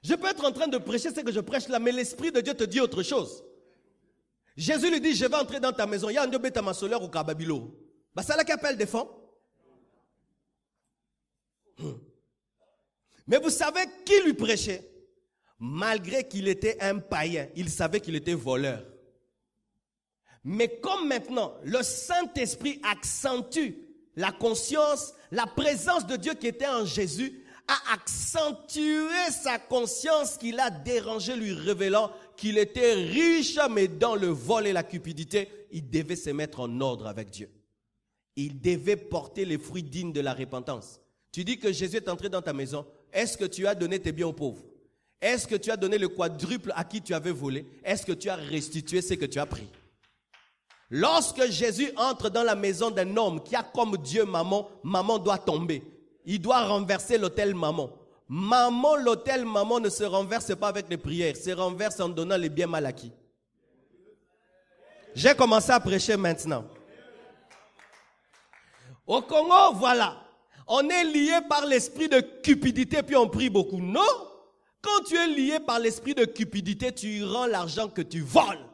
Je peux être en train de prêcher ce que je prêche là, mais l'Esprit de Dieu te dit autre chose. Jésus lui dit, je vais entrer dans ta maison. Il y a un dieu bêta ma soleur ou kababilo. Bah, c'est là qu'il appelle des fonds. Mais vous savez qui lui prêchait? Malgré qu'il était un païen, il savait qu'il était voleur. Mais comme maintenant, le Saint-Esprit accentue la conscience, la présence de Dieu qui était en Jésus, a accentué sa conscience qu'il a dérangé, lui révélant qu'il était riche, mais dans le vol et la cupidité, il devait se mettre en ordre avec Dieu. Il devait porter les fruits dignes de la repentance. Tu dis que Jésus est entré dans ta maison. Est-ce que tu as donné tes biens aux pauvres? Est-ce que tu as donné le quadruple à qui tu avais volé? Est-ce que tu as restitué ce que tu as pris? Lorsque Jésus entre dans la maison d'un homme qui a comme Dieu maman, maman doit tomber. Il doit renverser l'autel maman. L'autel maman ne se renverse pas avec les prières, se renverse en donnant les biens mal acquis. J'ai commencé à prêcher maintenant. Au Congo, voilà, on est lié par l'esprit de cupidité puis on prie beaucoup. Non, quand tu es lié par l'esprit de cupidité, tu rends l'argent que tu voles.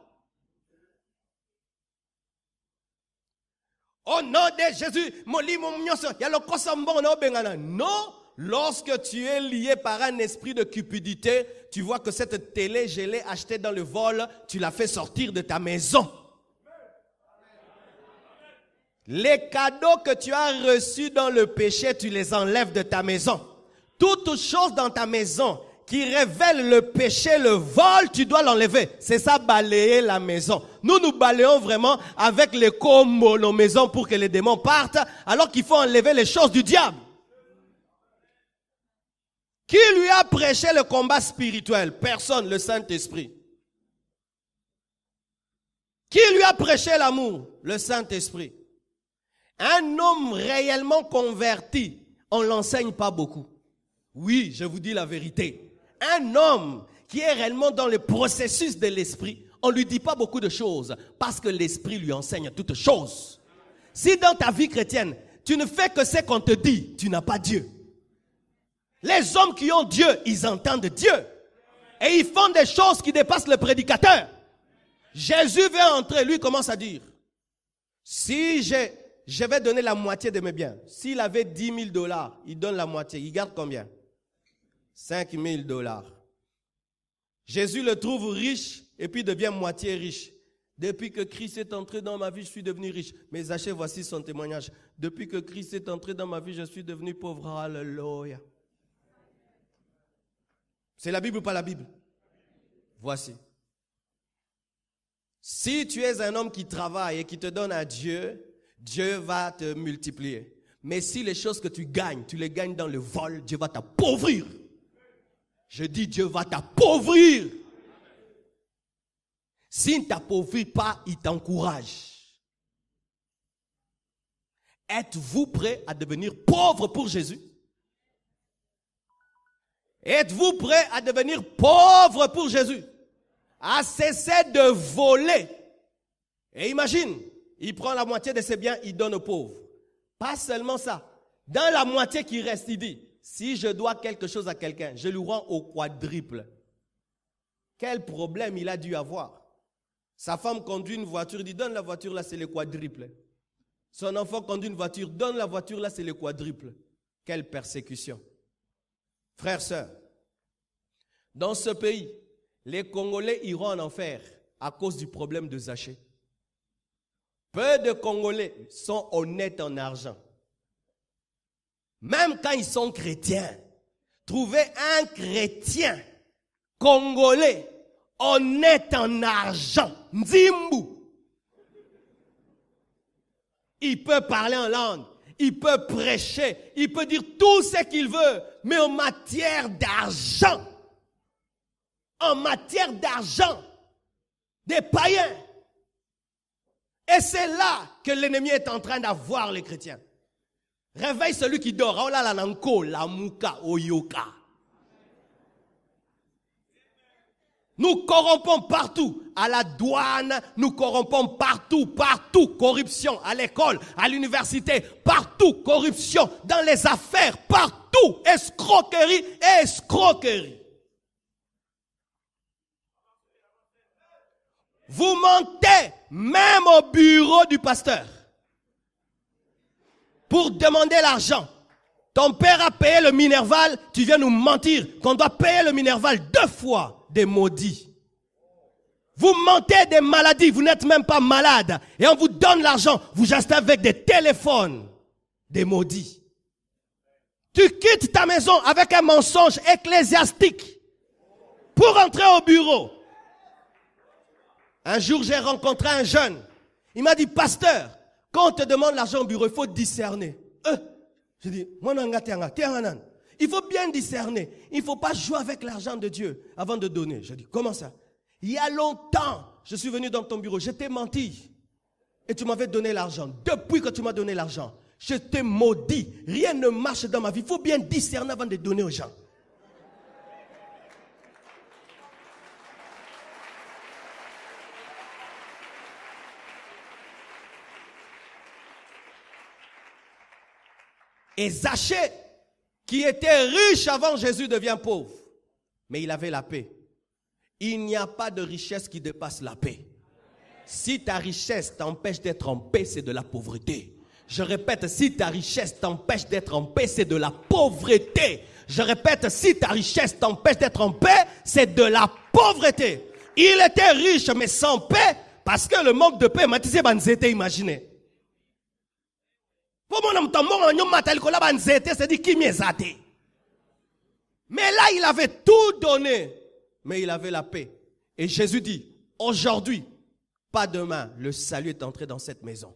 Au nom de Jésus, non, lorsque tu es lié par un esprit de cupidité, tu vois que cette télé, je l'ai achetée dans le vol, tu l'as fait sortir de ta maison. Les cadeaux que tu as reçus dans le péché, tu les enlèves de ta maison. Toute chose dans ta maison qui révèle le péché, le vol, tu dois l'enlever. C'est ça, balayer la maison. Nous balayons vraiment avec les combos, nos maisons pour que les démons partent, alors qu'il faut enlever les choses du diable. Qui lui a prêché le combat spirituel? Personne, le Saint-Esprit. Qui lui a prêché l'amour? Le Saint-Esprit. Un homme réellement converti, on ne l'enseigne pas beaucoup. Oui, je vous dis la vérité. Un homme qui est réellement dans le processus de l'esprit, on ne lui dit pas beaucoup de choses parce que l'esprit lui enseigne toutes choses. Si dans ta vie chrétienne, tu ne fais que ce qu'on te dit, tu n'as pas Dieu. Les hommes qui ont Dieu, ils entendent Dieu. Et ils font des choses qui dépassent le prédicateur. Jésus vient entrer, lui commence à dire, si je vais donner la moitié de mes biens. S'il avait 10 000 $, il donne la moitié. Il garde combien? 5 000 $. Jésus le trouve riche et puis devient moitié riche. Depuis que Christ est entré dans ma vie, je suis devenu riche. Mais Zachée, voici son témoignage. Depuis que Christ est entré dans ma vie, je suis devenu pauvre. Alléluia. C'est la Bible ou pas la Bible? Voici. Si tu es un homme qui travaille et qui te donne à Dieu, Dieu va te multiplier. Mais si les choses que tu gagnes, tu les gagnes dans le vol, Dieu va t'appauvrir. Je dis Dieu va t'appauvrir. S'il ne t'appauvrit pas, il t'encourage. Êtes-vous prêt à devenir pauvre pour Jésus? Êtes-vous prêt à devenir pauvre pour Jésus? À cesser de voler. Et imagine, il prend la moitié de ses biens, il donne aux pauvres. Pas seulement ça. Dans la moitié qui reste, il dit, si je dois quelque chose à quelqu'un, je lui rends au quadruple. Quel problème il a dû avoir? Sa femme conduit une voiture, il dit, donne la voiture là, c'est le quadruple. Son enfant conduit une voiture, donne la voiture là, c'est le quadruple. Quelle persécution. Frères, sœurs, dans ce pays, les Congolais iront en enfer à cause du problème de Zachée. Peu de Congolais sont honnêtes en argent. Même quand ils sont chrétiens, trouver un chrétien congolais honnête en argent, Nzimbu, il peut parler en langue, il peut prêcher, il peut dire tout ce qu'il veut, mais en matière d'argent, des païens. Et c'est là que l'ennemi est en train d'avoir les chrétiens. Réveille celui qui dort. Oh là là, nanko, la mouka, oyoka. Nous corrompons partout. À la douane, nous corrompons partout. Corruption. À l'école, à l'université, partout. Corruption. Dans les affaires, partout. Escroquerie. Vous mentez même au bureau du pasteur pour demander l'argent. Ton père a payé le Minerval, tu viens nous mentir qu'on doit payer le Minerval 2 fois, des maudits. Vous mentez des maladies, vous n'êtes même pas malade et on vous donne l'argent, vous achetez avec des téléphones, des maudits. Tu quittes ta maison avec un mensonge ecclésiastique pour entrer au bureau. Un jour, j'ai rencontré un jeune. Il m'a dit, pasteur, quand on te demande l'argent au bureau, il faut discerner. Je dis, il faut bien discerner. Il ne faut pas jouer avec l'argent de Dieu avant de donner. Je dis, comment ça? Il y a longtemps, je suis venu dans ton bureau, je t'ai menti. Et tu m'avais donné l'argent. Depuis que tu m'as donné l'argent, je t'ai maudit. Rien ne marche dans ma vie. Il faut bien discerner avant de donner aux gens. Et Zachée, qui était riche avant Jésus, devient pauvre. Mais il avait la paix. Il n'y a pas de richesse qui dépasse la paix. Si ta richesse t'empêche d'être en paix, c'est de la pauvreté. Je répète, si ta richesse t'empêche d'être en paix, c'est de la pauvreté. Je répète, si ta richesse t'empêche d'être en paix, c'est de la pauvreté. Il était riche, mais sans paix, parce que le manque de paix, Matisé Banzete, imaginez. Mais là, il avait tout donné. Mais il avait la paix. Et Jésus dit, aujourd'hui, pas demain, le salut est entré dans cette maison.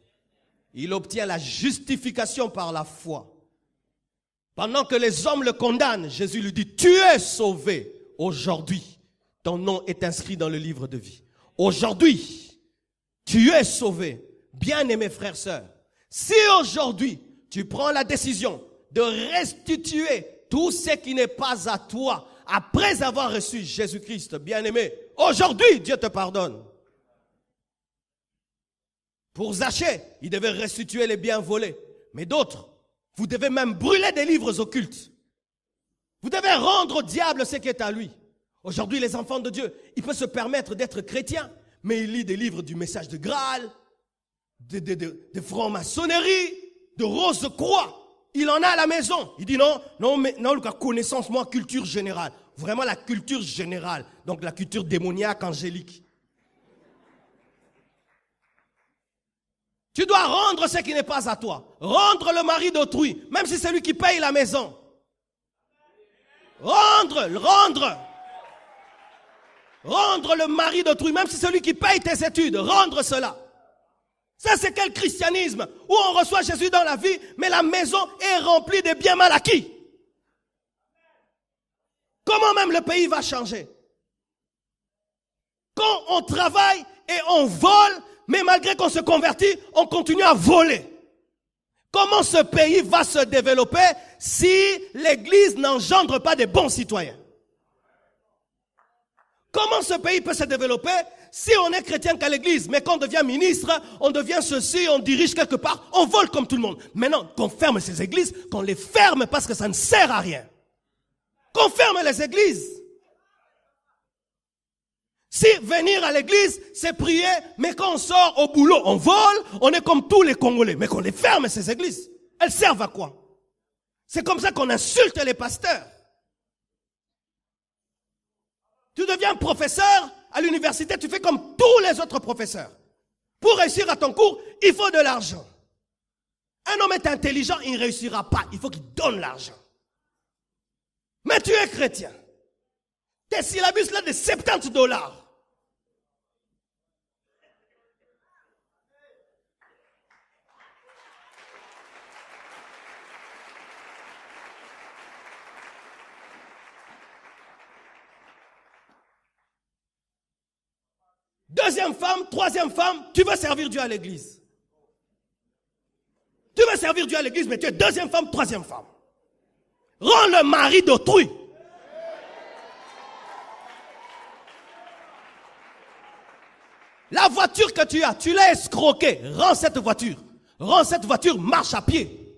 Il obtient la justification par la foi. Pendant que les hommes le condamnent, Jésus lui dit, tu es sauvé. Aujourd'hui, ton nom est inscrit dans le livre de vie. Aujourd'hui, tu es sauvé. Bien-aimés frères, sœurs, si aujourd'hui, tu prends la décision de restituer tout ce qui n'est pas à toi, après avoir reçu Jésus-Christ, bien-aimé, aujourd'hui, Dieu te pardonne. Pour Zachée, il devait restituer les biens volés. Mais d'autres, vous devez même brûler des livres occultes. Vous devez rendre au diable ce qui est à lui. Aujourd'hui, les enfants de Dieu, ils peuvent se permettre d'être chrétiens, mais ils lisent des livres du message de Graal, de franc-maçonnerie, de Rose-Croix. Il en a à la maison. Il dit non, connaissance, moi, culture générale. Vraiment la culture générale. Donc la culture démoniaque, angélique. Tu dois rendre ce qui n'est pas à toi. Rendre le mari d'autrui, même si c'est lui qui paye la maison. Rendre le mari d'autrui, même si c'est lui qui paye tes études. Rendre cela. Ça, c'est quel christianisme où on reçoit Jésus dans la vie, mais la maison est remplie de biens mal acquis. Comment même le pays va changer? Quand on travaille et on vole, mais malgré qu'on se convertit, on continue à voler. Comment ce pays va se développer si l'Église n'engendre pas de bons citoyens? Comment ce pays peut se développer si on est chrétien qu'à l'église, mais quand on devient ministre, on devient ceci, on dirige quelque part, on vole comme tout le monde. Maintenant, qu'on ferme ces églises, qu'on les ferme parce que ça ne sert à rien. Qu'on ferme les églises. Si venir à l'église, c'est prier, mais quand on sort au boulot, on vole, on est comme tous les Congolais. Mais qu'on les ferme ces églises, elles servent à quoi? C'est comme ça qu'on insulte les pasteurs. Tu deviens professeur à l'université, tu fais comme tous les autres professeurs. Pour réussir à ton cours, il faut de l'argent. Un homme est intelligent, il ne réussira pas. Il faut qu'il donne l'argent. Mais tu es chrétien. Tes syllabus là de $70. Deuxième femme, troisième femme, tu veux servir Dieu à l'église. Tu veux servir Dieu à l'église, mais tu es deuxième femme, troisième femme. Rends le mari d'autrui. La voiture que tu as, tu l'as escroquée. Rends cette voiture. Rends cette voiture, marche à pied.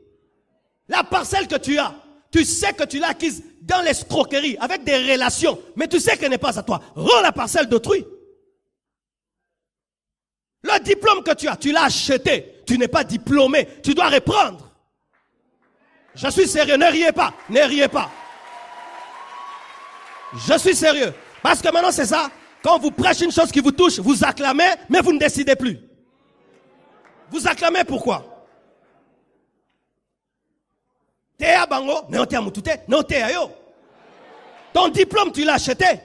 La parcelle que tu as, tu sais que tu l'as acquise dans l'escroquerie, avec des relations, mais tu sais qu'elle n'est pas à toi. Rends la parcelle d'autrui. Le diplôme que tu as, tu l'as acheté. Tu n'es pas diplômé. Tu dois reprendre. Je suis sérieux. Ne riez pas. Ne riez pas. Je suis sérieux. Parce que maintenant, c'est ça. Quand vous prêchez une chose qui vous touche, vous acclamez, mais vous ne décidez plus. Vous acclamez pourquoi? Théa Bango, ton diplôme, tu l'as acheté.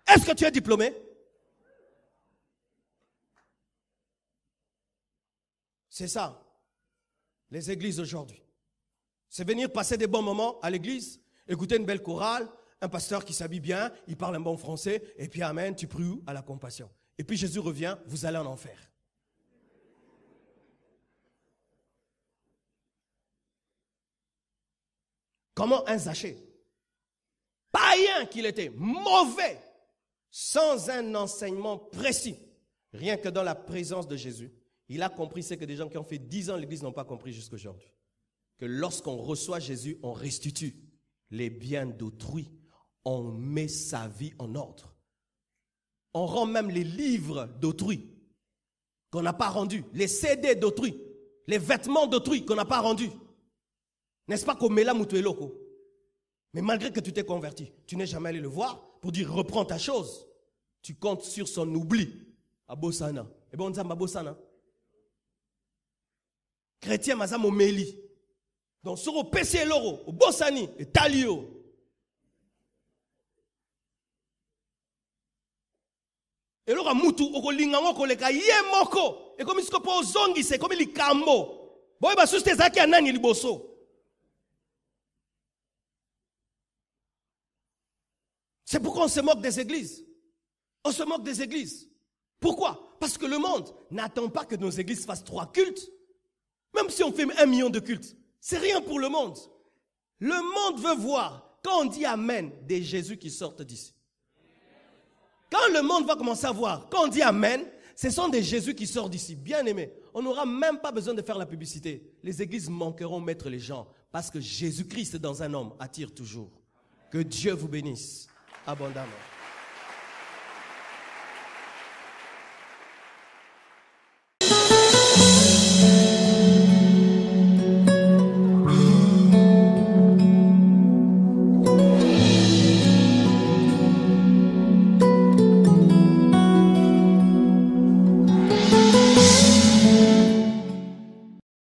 Est-ce que tu es diplômé? C'est ça, les églises aujourd'hui. C'est venir passer des bons moments à l'église, écouter une belle chorale, un pasteur qui s'habille bien, il parle un bon français, et puis amen, tu pries à la compassion. Et puis Jésus revient, vous allez en enfer. Comment un Zachée, païen qu'il était, mauvais, sans un enseignement précis, rien que dans la présence de Jésus, il a compris ce que des gens qui ont fait 10 ans l'église n'ont pas compris jusqu'à aujourd'hui. Que lorsqu'on reçoit Jésus, on restitue les biens d'autrui. On met sa vie en ordre. On rend même les livres d'autrui qu'on n'a pas rendus. Les CD d'autrui. Les vêtements d'autrui qu'on n'a pas rendus. N'est-ce pas qu'on met là moutueloko? Mais malgré que tu t'es converti, tu n'es jamais allé le voir pour dire reprends ta chose. Tu comptes sur son oubli. Abosana. Et bon, on dit Abosana. Chrétien mazam au meli. Donc sur au PC loro, au bossani et talio. Et alors, mutu, okolingango koleka yemoko. Et comme il se compose zongi, c'est comme il kambo. Boy, bah, sous tes zaki anani liboso. C'est pourquoi on se moque des églises. On se moque des églises. Pourquoi? Parce que le monde n'attend pas que nos églises fassent 3 cultes. Même si on fait 1 million de cultes, c'est rien pour le monde. Le monde veut voir, quand on dit Amen, des Jésus qui sortent d'ici. Quand le monde va commencer à voir, quand on dit Amen, ce sont des Jésus qui sortent d'ici. Bien aimés, on n'aura même pas besoin de faire la publicité. Les églises manqueront mettre les gens parce que Jésus-Christ dans un homme attire toujours. Que Dieu vous bénisse abondamment.